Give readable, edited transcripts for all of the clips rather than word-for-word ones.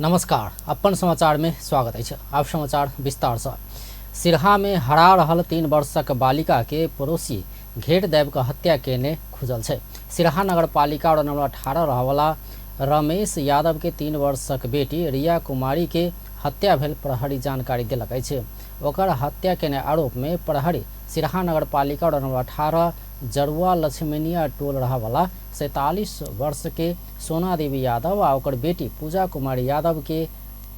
नमस्कार, अपन समाचार में स्वागत है। आप समाचार विस्तार से। सिरहा में हरा रहल 3 वर्षक बालिका के पड़ोसी घेट देव का हत्या केने खुजल है। सिरहा नगर पालिका और नंबर 18 रहवाला रमेश यादव के 3 वर्षक बेटी रिया कुमारी के हत्या भेल प्रहरी जानकारी दिलक है। ओकर हत्या केने आरोप में प्रहरी सिरहा नगर पालिका और नंबर 18 जरुआ लक्ष्मणिया टोल रहवाला 47 वर्ष के सोना देवी यादव और ओकर बेटी पूजा कुमारी यादव के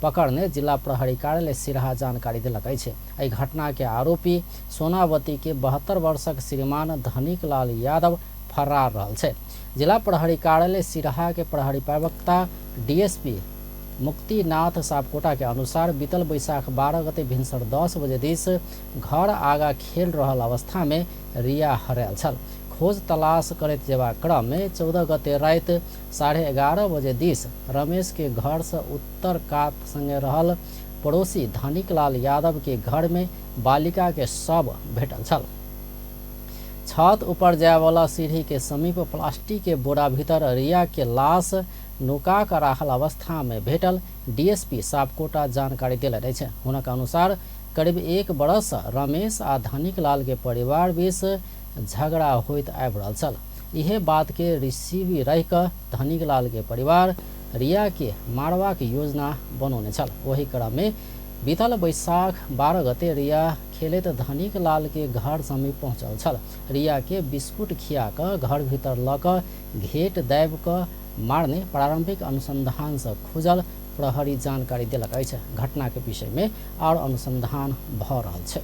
पकड़ने जिला प्रहरी कार्यालय सिरहा जानकारी दिलक है। घटना के आरोपी सोनावती के 72 वर्षक श्रीमान धनिक लाल यादव फरार रहल है। जिला प्रहरी कार्यालय सिरहा के प्रहरी प्रवक्ता डीएसपी मुक्तिनाथ सापकोटा के अनुसार बीतल बैसाख 12 गते भिनसर 10 बजे दिस घर आगा खेल रहल अवस्था में रिया हरायल छल। खोज तलाश करैत जेबाक क्रम में 14 गते रात 11:30 बजे दिस रमेश के घर से उत्तर कात संगे रहल पड़ोसी धनिक लाल यादव के घर में बालिका के शव भेटल छल। छत ऊपर जाय वाला सीढ़ी के समीप प्लास्टिक के बोरा भीतर रिया के लाश नुका कर राखल अवस्था में भेटल डीएसपी सापकोटा जानकारी दिलनि अछि। हुनक अनुसार करीब 1 बरस रमेश आ धनिक लाल के परिवार बीच झगड़ा होइत आबि रहल छल। इहे बात के रिसीवी रह कऽ धनिक लाल के परिवार रिया के मारबाक योजना बनौने छल। वही क्रम में बीतल बैसाख 12 गते रिया खेलैत धनिक लाल के घर समीप पहुँचल छल। रिया के बिस्कुट खिया कऽ घर भीतर लऽ कऽ घेट दाबि कऽ मारने प्रारंभिक अनुसंधान से खुजल प्रहरी जानकारी दिलक अछि। घटना के विषय में और अनुसंधान भऽ रहल छै।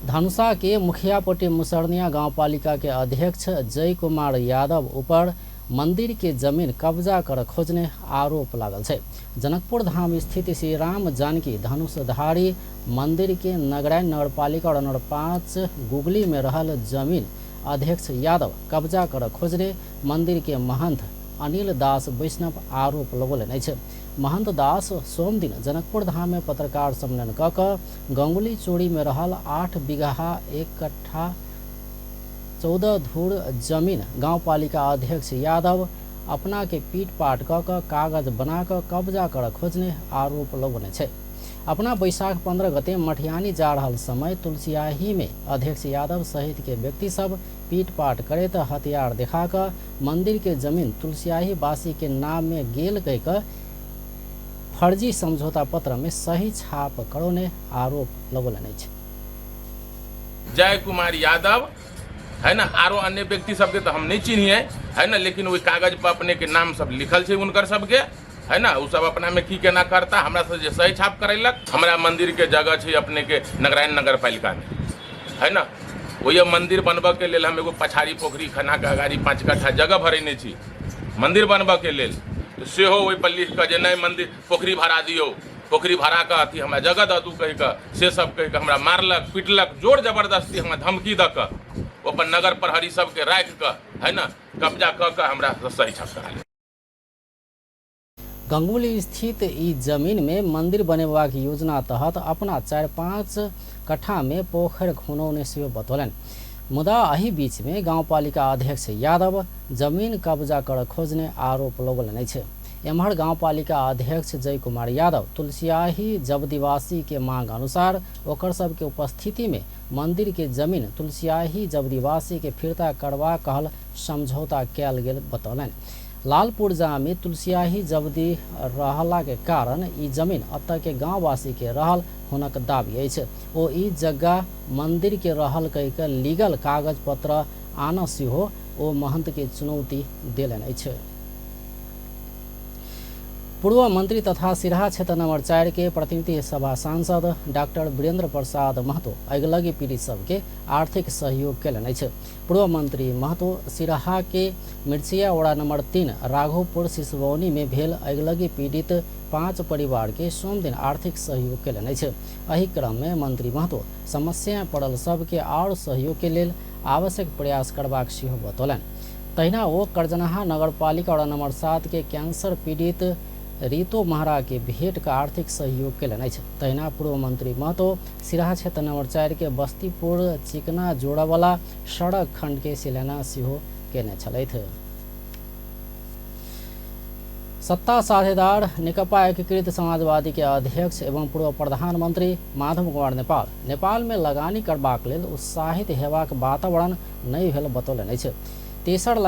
धनुषा के मुखियापट्टी मुसरनिया गांवपालिका के अध्यक्ष जय कुमार यादव ऊपर मंदिर के जमीन कब्जा कर खोजने आरोप लागल है। जनकपुर धाम स्थित श्री राम जानकी धनुषधारी मंदिर के नगरायन नगरपालिका और नंबर 5 गुगली में रहल जमीन अध्यक्ष यादव कब्जा कर खोजने मंदिर के महंत अनिल दास वैष्णव आरोप लगौलनि अछि। महंत दास सोम दिन जनकपुर धाम में पत्रकार सम्मेलन कऽ गंगुली चोरी में रहल 8 बीघा 1 कट्ठा 14 धूर जमीन गांवपालिका अध्यक्ष यादव अपना के पीट पाट कऽ कागज बना कऽ कब्जा कर खोजने आरोप लगौने छै। अपना बैसाख 15 गते मठियानी जा रहल समय तुलसियाही में अध्यक्ष यादव सहित के व्यक्ति सब पीट पाट करैत हथियार देखा कर मंदिर के जमीन तुलसियाही वासी के नाम में गेल कह फर्जी समझौता पत्र में सही छाप करौने आरोप लगौलनि अछि। जय कुमार यादव है ना, आरो अन्य व्यक्ति सबके तो हम नहीं चिन्हिए है ना, लेकिन वही कागज पर अपने के नाम सब लिखल है उनकर सबके है ना। उ सब अपना में की केना करता हमरा से जे सही छाप करैलक। हमरा मंदिर के जगह है अपने के नगरायन नगर पालिका में है ना। वही मंदिर बनबा के लेल हम एगो पछाड़ी पोखरी खना के अगाड़ी 5 कट्ठा जगह भरेने छी मंदिर बनबा के लेल। तो सेहो वही पर लिख के जे नहीं मंदिर पोखरी भरा दियो, पोखरी भरा के अथी हमरा जगह दू कह के से सब कह के हमरा मारलक पीटलक जोर जबरदस्ती हमरा धमकी द के अपन नगर प्रहरी सबके राख के है ना कब्जा क के हमरा सही छाप करा ले। गंगुली स्थित ई जमीन में मंदिर बनेबाक योजना तहत अपना 4-5 कट्ठा में पोखर खुनौने सेहो बतौलन। मुदा एही बीच में गांवपालिका अध्यक्ष यादव जमीन कब्जा कर खोजने आरोप लगौलनि अछि। एम्हर गांवपालिका अध्यक्ष जय कुमार यादव तुलसियाही जबदीवासी के मांग अनुसार ओकर सब के उपस्थिति में मंदिर के जमीन तुलसियाही जबदीवासी के फिरता करवा कहल समझौता कयल गेल बतौलनि। लालपुर जा में तुलसियाही जबदी रहला के कारण ई जमीन अतः के गांववासी के रहल हुनक दाबी अछि। ओ ई जगह मंदिर के रहल कह के लीगल कागज पत्र आन सेहो ओ महंत के चुनौती देलनि अछि। पूर्व मंत्री तथा सिरहा क्षेत्र नंबर 4 के प्रतिनिधि सभा सांसद डॉक्टर वीरेंद्र प्रसाद महतो अगलगी पीड़ित सबके आर्थिक सहयोग केलनि अछि। पूर्व मंत्री महतो सिरहा के मिर्चिया वड़ा नंबर 3 राघोपुर सिसवौनी में भेल अगलगी पीड़ित 5 परिवार के सोम दिन आर्थिक सहयोग केलनि अछि। एही क्रम में मंत्री महतो समस्या पड़ल सबके और सहयोग के लेल आवश्यक प्रयास करबाक सेहो बतौलनि। तहिना ओ करजनाहा नगरपालिका वड़ा नंबर 7 के कैंसर पीड़ित रीतो महरा के भेंट का आर्थिक सहयोग केलनि अछि। तहिना पूर्व मंत्री महतो सिरहा क्षेत्र नंबर 4 के बस्तीपुर चिकना जोड़ा वाला सड़क खंड के शिलान्यास सेहो केने छलथि। सत्ता साझेदार नेकपा एकीकृत समाजवादी के अध्यक्ष एवं पूर्व प्रधानमंत्री माधव कुमार नेपाल में लगानी करबाक लेल उत्साहित हेबाक वातावरण नहीं भेल बतौलनि अछि। तेसर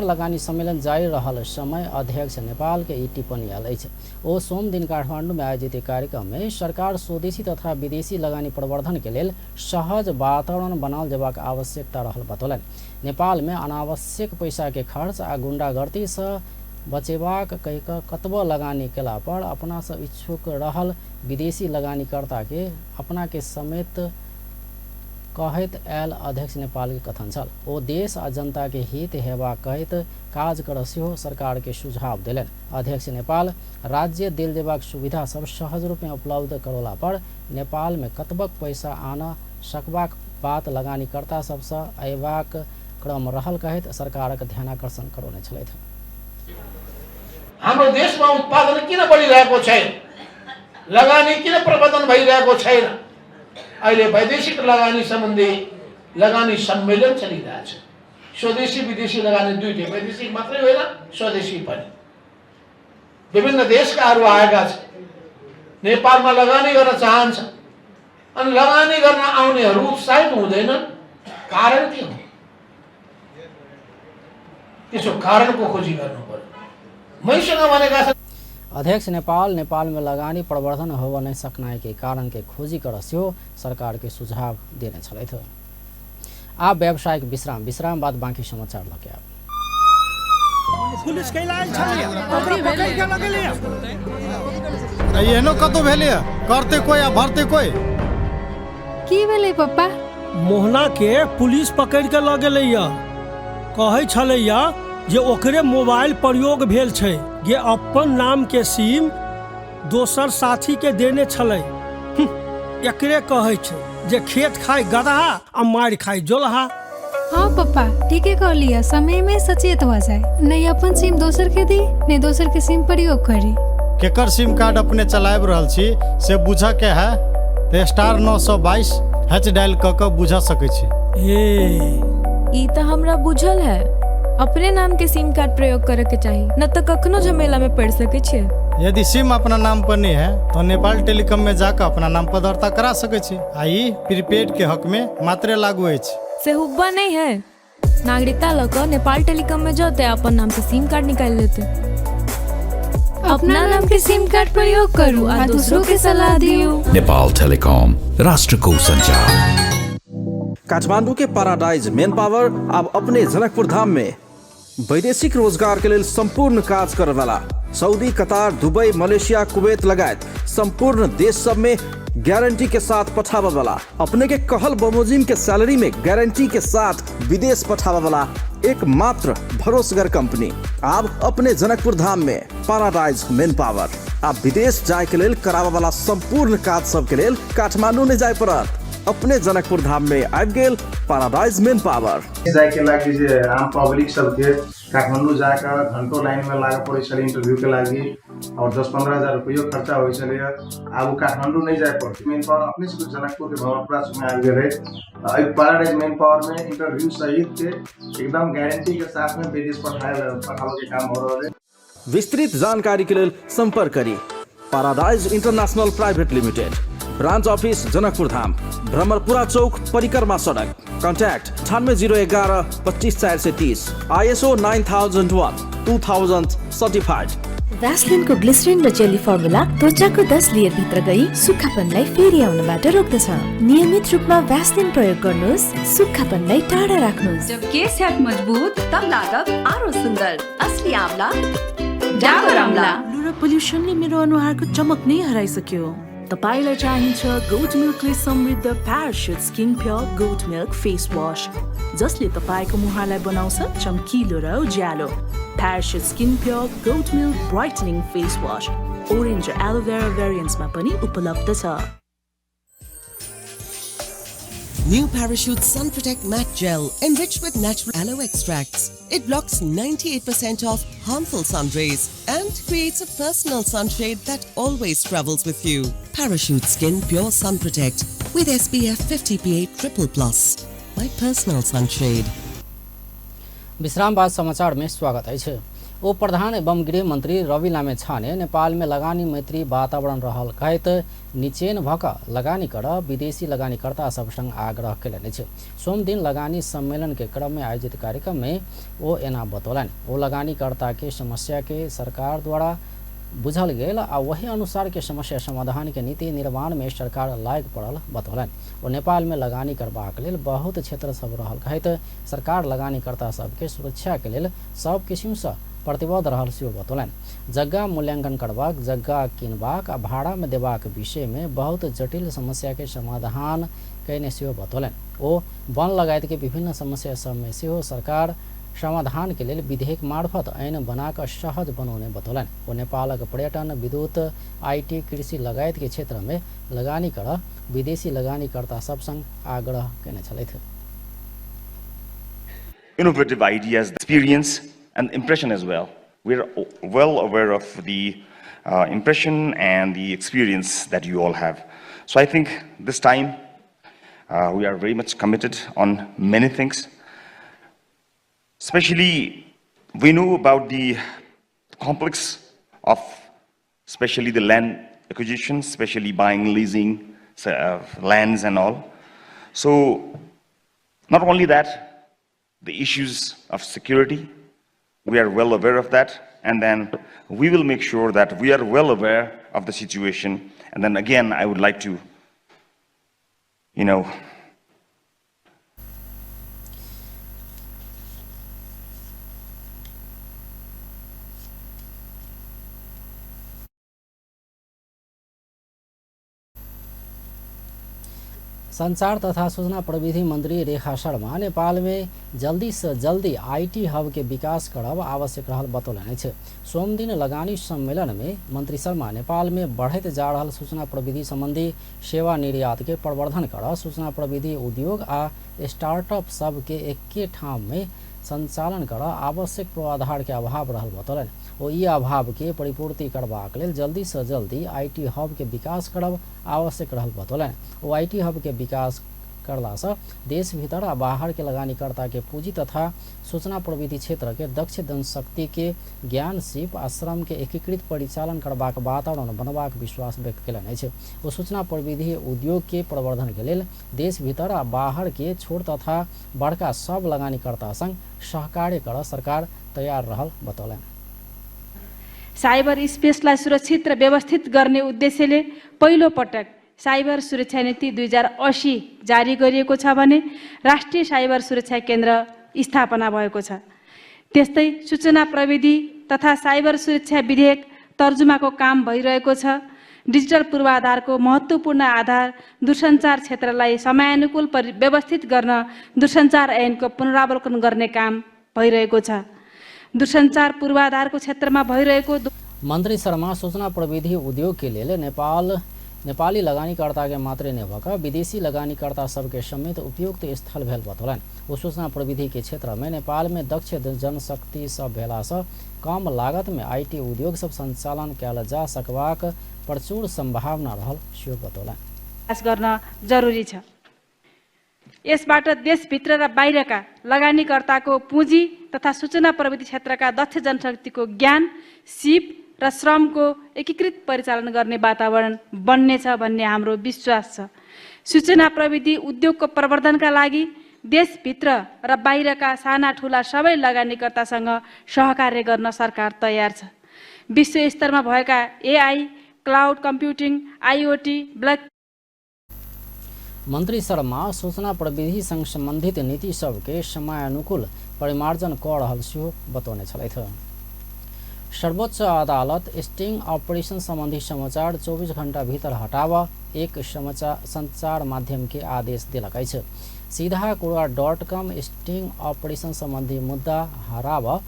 लगानी सम्मेलन जारी रहल समय अध्यक्ष नेपाल के ई टिप्पणी आयल अछि। ओ सोम दिन काठमांडू में आयोजित कार्यक्रम में सरकार स्वदेशी तथा विदेशी लगानी प्रवर्धन के लेल सहज वातावरण बनाओल जेबाक आवश्यकता रहल बतौलनि। नेपाल में अनावश्यक पैसा के खर्च आ गुंडागर्दी से बचेबाक कहि कऽ कतबो लगानी केला पर अपना से इच्छुक रहल विदेशी लगानीकर्ता के अपना के समेत कहैत आयल अध्यक्ष नेपाल के कथन छल। ओ देश आ जनता के हित हेबाक कहैत काज करऽ सेहो सरकार के सुझाव देलनि। अध्यक्ष नेपाल राज्य देल जेबाक सुविधा सब सहज रूप में उपलब्ध करौला पर नेपाल में कतबक पैसा आना सकबाक बात लगानीकर्ता सबसँ अयबाक क्रम रहल कहैत सरकारक ध्यानाकर्षण करौने छलथि। हाम्रो देशमा उत्पादन किन बढिरहेको छैन, लगानी किन प्रवर्धन भइरहेको छैन? अहिले वैदेशिक लगानी सम्बन्धी लगानी सम्मेलन चलिरहेछ। स्वदेशी विदेशी लगानी दुईटै, वैदेशिक मात्रै होइन स्वदेशी पनि। विभिन्न देशकाहरू आएका छन्, नेपालमा लगानी गर्न चाहन्छन् अनि लगानी गर्न आउनेहरू उत्साहित हुँदैनन्। कारण के हो? त्यसो कारणको खोजी गर्नु पर्यो। मैसँग भनेका छन् अध्यक्ष नेपाल में लगानी प्रवर्धन हो नहीं सकनाई के कारण के खोजी कर सरकार के सुझाव देने छलथि। आप व्यावसायिक विश्राम बाद बाकी समाचार लगे आप। पुलिस के लायल छलिए ओकरा पकड़ के लगलिए एहनो कतो भेलिए करते कोई आ भरते कोई की भेलै पप्पा? मोहना के पुलिस पकड़ के लगलैया, कहै छलैया जे ओकरे मोबाइल प्रयोग भेल छै, ये अपन नाम के सिम दोसर साथी के देने छलै। एकरे कहै छै जे खेत खाए गदहा आ मार खाए जोलहा। हाँ पप्पा ठीके कहलिए, समय में सचेत हो जाए, नहीं अपन सिम दोसर के दी नहीं दोसर के सिम प्रयोग करी। केकर सिम कार्ड अपने चलाब रहल छी से बुझ के है तो स्टार 922 हैच डायल क के बुझ सकै छी। ई त हमरा बुझल है, अपने नाम के सिम कार्ड प्रयोग करे के चाहिए, न तो कखनो झमेला में पड़ सके छे। यदि सिम अपना नाम पर नहीं है तो नेपाल टेलीकॉम में जाकर अपना नाम पर दर्ता करा सके छी। आई प्रीपेड के हक में मात्र लागू है से हुब्बा नहीं है। नागरिकता लकर नेपाल टेलीकॉम में जाते अपन नाम से सिम कार्ड निकाल लेते। अपना नाम के सिम कार्ड प्रयोग करूँ और दूसरों के सलाह दियो। नेपाल टेलीकॉम, राष्ट्र को संचार। काठमांडू के पैराडाइज मेन पावर अब अपने जनकपुर धाम में वैदेशिक रोजगार के लिए संपूर्ण काज करे वाला सऊदी, कतार, दुबई, मलेशिया, कुवैत लगायत संपूर्ण देश सब में गारंटी के साथ पठावा वाला, अपने के कहल बमोजिम के सैलरी में गारंटी के साथ विदेश पठावा वाला एकमात्र भरोसेगर कंपनी अब अपने जनकपुर धाम में पैराडाइज मेन पावर। अब विदेश जाए के लिए करावा वाला संपूर्ण काज सब के लिए काठमांडू ने जाए पड़त। अपने जनकपुर धाम में आबि गेल पैराडाइज मेन पावर। जाए के लागि जे आम पब्लिक सबके काठमांडू जाकर घंटों लाइन में लागे पड़े छले इंटरव्यू के लागि और 10-15 हजार रुपया खर्चा होय छले। अब काठमांडू नहीं जाए पड़ते, मेन पावर अपने से जनकपुर के भवनपुरा में आ गए रहे। पैराडाइज मेन पावर में इंटरव्यू सहित के एकदम गारंटी के साथ में विदेश पठावे के काम हो रहा है। विस्तृत जानकारी के लिए संपर्क करी paradise international private limited, branch office Janakpur Dham, Bhramarpura चौक, परिक्रमा सड़क। Contact 9801 25430, ISO 9001 20certified। भ्यासलिन को ग्लिसरिन र जेली फर्मुला त्वचाको 10 लेयर भित्र गई सुक्खापनलाई फेरि आउनबाट रोक्दछ। नियमित रूपमा भ्यासलिन प्रयोग गर्नुहोस्, सुक्खापनलाई टाढा राख्नुहोस्। जब केस है मजबूत तब लागत आरो सुन्दर। असली आम्ला डाबर आम्ला। लुरा पोल्युसनले मेरो अनुहारको चमक नै हराइसक्यो। तपाईलाई चाहिन्छ गोट मिल्कले समृद्ध Parachute skin pure goat milk face wash, जसले तपाईको मुहारलाई बनाउँछ चम्किलो र उज्यालो। Parachute skin pure goat milk brightening face wash orange र एलोभेरा भेरिएन्ट्समा पनि उपलब्ध छ। New Parachute Sun Protect Matte Gel enriched with natural aloe extracts. It blocks 98% of harmful sun rays and creates a personal sunshade that always travels with you. Parachute Skin Pure Sun Protect with SPF 50 PA++. My personal sunshade. विश्राम बाद समाचार में स्वागत है। उप प्रधान एवं गृह मंत्री रवि लामे छाने नेपाल में लगानी मैत्री वातावरण रहल कहत निचेन भक लगानी कर विदेशी लगानीकर्ता सब संग आग्रह कैलनि छ। सोम दिन लगानी सम्मेलन के क्रम में आयोजित कार्यक्रम में वो एना बतौलन। वो लगानीकर्ता के समस्या के सरकार द्वारा बुझल गेल आ वही अनुसार के समस्या समाधान के नीति निर्माण में सरकार लायक पड़ल बतौलन। और नेपाल में लगानी करबाक लेल बहुत क्षेत्र सब रहल कहत सरकार लगानीकर्ता सबके सुरक्षा के लेल सब किसिम से प्रतिबद्ध रहल सेहो बतौलन। जगह मूल्यांकन करबाक, जगह किनबाक आ भाड़ा में देबाक विषय में बहुत जटिल समस्या के समाधान कैने सेहो बतौलन। ओ वन लगायत के विभिन्न समस्या सब में सेहो सरकार समाधान के लिए विधेयक मार्फत ऐन बनाकर सहज बनौने बतौलन। वो नेपालक पर्यटन, विद्युत, IT, कृषि लगायत के क्षेत्र में लगानी कर विदेशी लगानीकर्ता सब संग आग्रह कैने छलथि। Innovative ideas, experience and impression as well. We're well aware of the impression and the experience that you all have. So I think this time we are very much committed on many things. Especially, we know about the complex of especially the land acquisition, especially buying, leasing lands and all. So not only that, the issues of security, we are well aware of that, and then we will make sure that we are well aware of the situation. And then again, I would like to, संचार तथा सूचना प्रविधि मंत्री रेखा शर्मा नेपाल में जल्दी से जल्दी IT hub के विकास करब आवश्यक रहल बतौलनि छै। सोम दिन लगानी सम्मेलन में मंत्री शर्मा नेपाल में बढ़त जा रहल सूचना प्रविधि संबंधी सेवा निर्यात के प्रवर्धन कर सूचना प्रविधि उद्योग आ स्टार्टअप सब के एके ठाम में संचालन कर आवश्यक पूर्वाधार के अभाव रहल बतौलन। ओ ई अभाव के परिपूर्ति करबाक लेल जल्दी से जल्दी IT हब के विकास करब आवश्यक रहल बतौलन। ओ IT हब के विकास करला से देश भीतर आ बाहर के लगानीकर्ता के पूंजी तथा सूचना प्रविधि क्षेत्र के दक्ष जनशक्ति के ज्ञान, सीप आ श्रम के एकीकृत परिचालन करबाक वातावरण बनबाक विश्वास व्यक्त केलनि छै। ओ सूचना प्रविधि उद्योग के प्रवर्धन के लेल देश भीतर आ बाहर के छोट तथा बड़का सब लगानीकर्ता संग सहकार्य कर सरकार तैयार रहल बतौलन। साइबर स्पेसलाई सुरक्षित र व्यवस्थित गर्ने उद्देश्यले पहिलो पटक साइबर सुरक्षा नीति 2080 जारी गरिएको छ भने राष्ट्रिय साइबर सुरक्षा केन्द्र स्थापना भएको छ। त्यस्तै सूचना प्रविधि तथा साइबर सुरक्षा विधेयक तर्जुमाको काम भइरहेको छ। डिजिटल पूर्वाधारको महत्त्वपूर्ण आधार दूरसञ्चार क्षेत्रलाई समयानुकूल व्यवस्थित गर्न दूरसञ्चार ऐनको पुनरावलोकन गर्ने काम भइरहेको छ। दूरसञ्चार पूर्वाधारको क्षेत्रमा भइरहेको मंत्री शर्मा सूचना प्रविधि उद्योग के लिए नेपाली लगानीकर्ता के मात्रै नभक विदेशी लगानीकर्ता सबके समेत उपयुक्त स्थल भेल बतौलन। वो सूचना प्रविधि के क्षेत्र में नेपाल में दक्ष जनशक्ति सब भेला से कम लागत में IT उद्योग सब संचालन कयल जा सकबाक प्रचुर संभावना रहल सेहो बतौलन। प्रयास गर्न जरुरी छ। यसबाट देशभित्र र बाहिरका लगानीकर्ताको पुँजी तथा सूचना प्रविधि क्षेत्रका दक्ष जनशक्तिको ज्ञान, सिप र श्रमको एकीकृत परिचालन गर्ने वातावरण बन्नेछ भन्ने हाम्रो विश्वास छ। सूचना प्रविधि उद्योगको प्रवर्धनका लागि देशभित्र र बाहिरका साना ठुला सबै लगानीकर्तासँग सहकार्य गर्न सरकार तयार छ। विश्व स्तरमा भएका AI, cloud computing, IoT, block मंत्री शर्मा सूचना प्रविधि संग संबंधित नीति सबके समयानुकूल परिमार्जन क रहल सेहो बतौने छलथि। सर्वोच्च अदालत स्टिंग ऑपरेशन संबंधी समाचार 24 घंटा भीतर हटाव एक संचार माध्यम के आदेश दिलक अछि। सीधाकुड़ा.com स्टिंग ऑपरेशन संबंधी मुद्दा हराव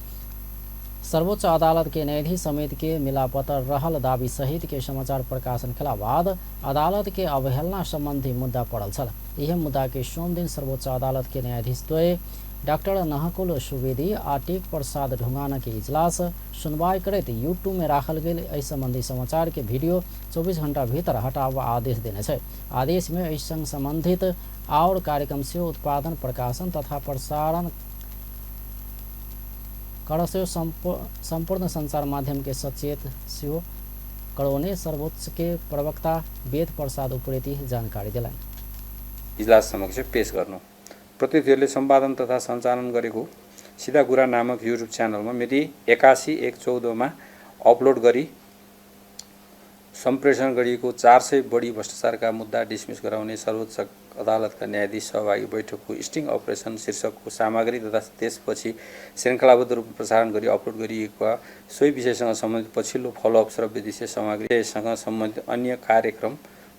सर्वोच्च अदालत के न्यायाधीश समिति के मिलापत्र रहल दावी सहित के समाचार प्रकाशन के बाद अदालत के अवहेलना संबंधी मुद्दा पड़ल छल। यह मुद्दा के सोम दिन सर्वोच्च अदालत के न्यायाधीश द्वय डॉक्टर नहकुल सुवेदी आ टेक प्रसाद ढुंगाना के इजलास सुनवाई करते यूट्यूब में राखल गेल एहि संबंधी समाचार के वीडियो 24 घंटा भीतर हटाव आदेश देने छै। आदेश में एहि संग संबंधित और कार्यक्रम से उत्पादन, प्रकाशन तथा प्रसारण कड़से संपूर्ण संचार माध्यम के सचेत सिहो कड़ोने सर्वोच्च के प्रवक्ता वेद प्रसाद उप्रेती जानकारी दिलान्। इजलास समक्ष पेश गर्नु। प्रतिनिधिहरूले सम्पादन तथा सञ्चालन गरेको सिधा कुरा नामक युट्युब च्यानलमा मिति 81/1/14 अपलोड गरी सम्प्रेषण गरिएको 400 बढी भ्रष्टाचारका मुद्दा डिसमिस गराउने सर्वोच्च अदालतका न्यायाधीश सहभागी बैठकको स्टिङ अपरेसन शीर्षकको सामग्री तथा त्यसपछि श्रृङ्खलाबद्ध रूपमा प्रसारण गरी अपलोड गरिएका सोही विषयसँग सम्बन्धित पछिल्लो फलोअप र विदेशीय सामग्रीसँग सम्बन्धित अन्य कार्यक्रम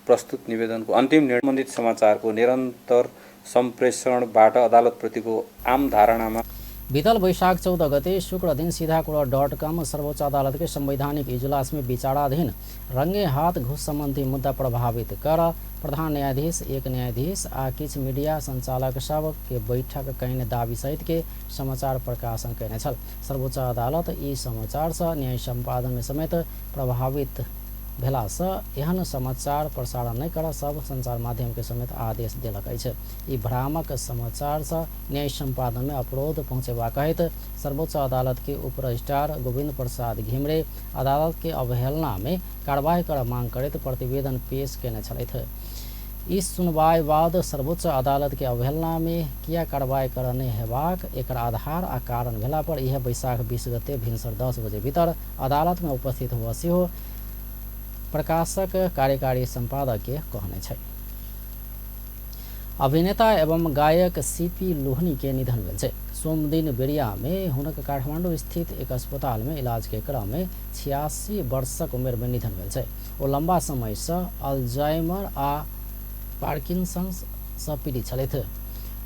प्रस्तुत निवेदनको अन्तिम निर्बन्धित समाचारको निरन्तर सम्प्रेषणबाट अदालतप्रतिको आम धारणामा बीतल वैशाख 14 गते शुक्र दिन सीधाकुड़ा.com सर्वोच्च अदालत के संवैधानिक इजलास में विचाराधीन रंगे हाथ घूस संबंधी मुद्दा प्रभावित कर प्रधान न्यायाधीश एक न्यायाधीश आ किछ मीडिया संचालक सब के बैठक कहने दावी सहित के समाचार प्रकाशन कहने छल। सर्वोच्च अदालत ई समाचार से न्याय संपादन में समेत प्रभावित भेला से एहन समाचार प्रसारण नहीं कर सब संचार माध्यम के समेत आदेश दिलक अछि। ई भ्रामक समाचार से न्याय संपादन में अवरोध पहुंचेबा कहैत सर्वोच्च अदालत के उप रजिस्ट्रार गोविंद प्रसाद घिमरे अदालत के अवहेलना में कार्रवाई कर मांग करैत प्रतिवेदन पेश केने छलथि। इस सुनवाई बाद सर्वोच्च अदालत के अवहेलना में किया कार्रवाई करने हेबाक एकर आधार आ कारण भेला पर यह वैशाख 20 गते भिनसर 10 बजे भीतर अदालत में उपस्थित हुआ सेहो प्रकाशक कार्यकारी संपादक के कहने छै। अभिनेता एवं गायक सीपी लोहनी के निधन भेल छै। सोमदिन बेरिया में हुनक काठमांडू स्थित एक अस्पताल में इलाज के क्रम में 86 वर्षक उमेर में निधन भेल छै। ओ लंबा समय से अल्जाइमर आ पार्किंसंस से पीड़ित छलथि।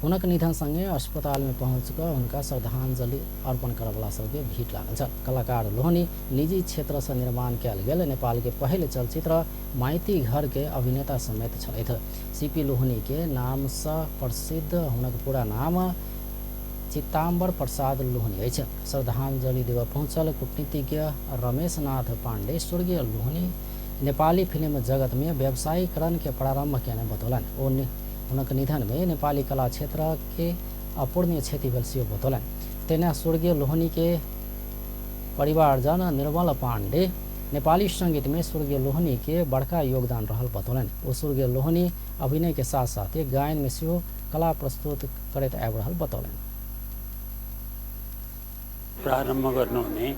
हुनक निधन संगे अस्पताल में पहुंचकर हुनका श्रद्धांजलि अर्पण करवला सबके भीड़ लागल छल। कलाकार लोहनी निजी क्षेत्र से निर्माण कयल गेल नेपाल के पहले चलचित्र माइती घर के अभिनेता समेत छलथि। सीपी लोहनी के नाम से प्रसिद्ध हुनक पूरा नाम चित्ताम्बर प्रसाद लोहनी अछि। श्रद्धांजलि देव पहुंचल कूटनीतिज्ञ रमेश नाथ पांडे स्वर्गीय लोहनी नेपाली फिल्म जगत में व्यवसायीकरण के प्रारंभ केने बतौलन। ओ हुनक निधन में नेपाली कला क्षेत्र के अपूर्णीय क्षति भेल सेहो बतौलन। तेना स्वर्गीय लोहनी के परिवारजन निर्मल पांडे नेपाली संगीत में स्वर्गीय लोहनी के बड़का योगदान रहल बतौलन। ओ स्वर्गीय लोहनी अभिनय के साथ साथ गायन में सेहो कला प्रस्तुत करैत आबि रहल बतौलन। प्रारंभ गर्नुहुने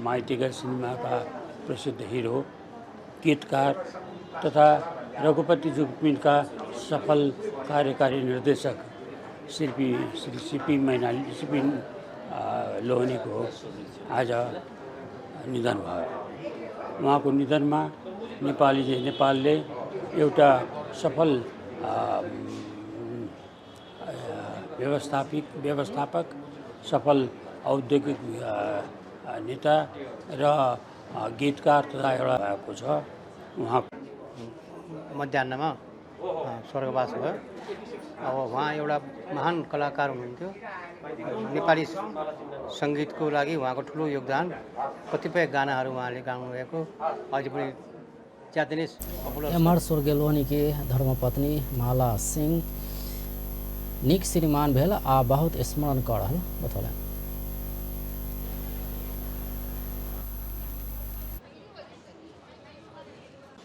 माइती घर सिनेमाका प्रसिद्ध हिरो गीतकार तथा रघुपति जुगमिनका सफल कार्यकारी निर्देशक श्री सीपी लोहनीको आज निधन भयो। उहाँको निधनमा नेपालले एउटा सफल व्यवस्थापक सफल औद्योगिक नेता र गीतकार तथा एउटा भएको छ। उहाँ मध्याहमा स्वर्गवास भयो। अब उहाँ एउटा महान कलाकार हुनुहुन्थ्यो। नेपाली सङ्गीतको लागि उहाँको ठुलो योगदान, कतिपय गानाहरू उहाँले गाउनुभएको अहिले पनि ज्यादै नै पपुलर। एमहर स्वर्गीय लोहनी के धर्मपत्नी माला सिंह निक श्रीमान भेल आ बहुत स्मरण कर रहल बतौलन।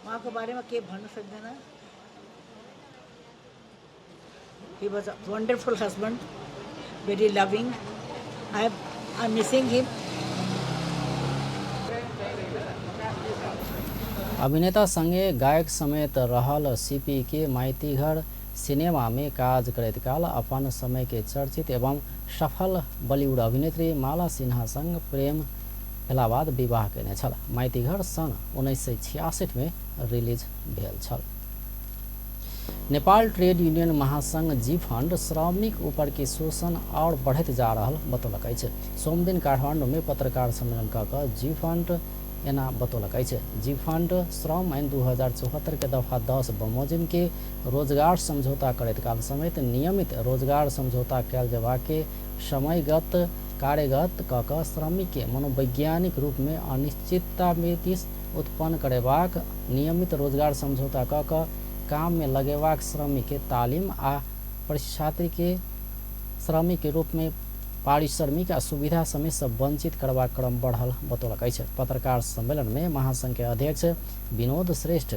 उहाँको बारेमा के भन्न सक्दैन। He was a wonderful husband, very loving. I'm missing him. अभिनेता संगे गायक समेत रहल सीपी के माइती घर सिनेमा में काज करैत काल अपन समय के चर्चित एवं सफल बॉलीवुड अभिनेत्री माला सिन्हा संग प्रेम भेला बाद विवाह केने छल। माइती घर सन 1966 में रिलीज भेल छल। नेपाल ट्रेड यूनियन महासंघ जी फंड श्रमिक ऊपर के शोषण और बढ़त जा रहल बतौलक अछि। सोमदिन काठमांडू में पत्रकार सम्मेलन कऽ जी फंड एना बतौलक अछि। जी फंड श्रम ऐन 2074 के दफा 10 बमोजिम के रोजगार समझौता करैत काल समेत नियमित रोजगार समझौता कयल जेबाक के समयगत कार्यगत कऽ श्रमिक के मनोवैज्ञानिक रूप में अनिश्चितता में उत्पन्न करेबाक, नियमित रोजगार समझौता कऽ काम में लगेबाक, श्रमिक के तालीम आ प्रशिक्षार्थी के श्रमिक के रूप में पारिश्रमिक आ सुविधा समेत से वंचित करवा क्रम बढ़ल बतौलक अछि। पत्रकार सम्मेलन में महासंघ के अध्यक्ष विनोद श्रेष्ठ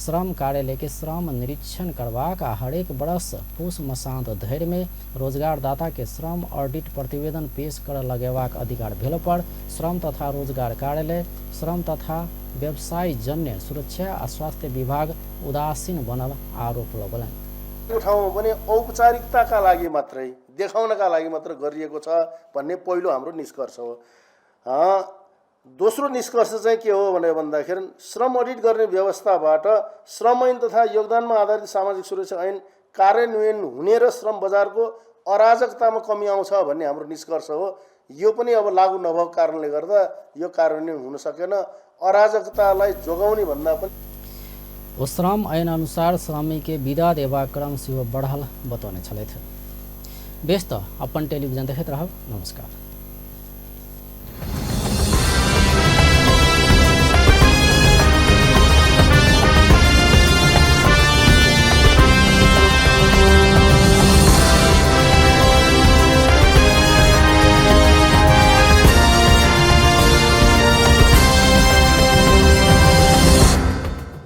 श्रम कार्यालय के श्रम निरीक्षण करवाक आ हरेक वर्ष पूस मसांत धरि में रोजगारदाता के श्रम ऑडिट प्रतिवेदन पेश कर लगेबाक अधिकार भेला पर श्रम तथा रोजगार कार्यालय श्रम तथा व्यवसाय जन्य सुरक्षा आ स्वास्थ्य विभाग उदासीन बनल आरोप लगौलनि। यो ठाउँमा पनि औपचारिकताका लागि मात्रै देखाउनका लागि मात्र गरिएको छ भन्ने पहिलो हाम्रो निष्कर्ष हो। दोस्रो निष्कर्ष चाहिँ के हो भने भन्दाखेरि श्रम अडिट गर्ने व्यवस्थाबाट श्रम ऐन तथा योगदानमा आधारित सामाजिक सुरक्षा ऐन कार्यान्वयन हुने र श्रम बजारको अराजकतामा कमी आउँछ भन्ने हाम्रो निष्कर्ष हो। यो पनि अब लागू नभएको कारणले गर्दा यो कार्यान्वयन हुन सकेन। अराजकतालाई जोगाउने भन्दा पनि श्रम ऐन अनुसार श्रमिक के विदा देवा क्रम सेहो बढ़ल बतौने छलथि। व्यस्त अपन टेलिभिजन देखैत रहब। नमस्कार।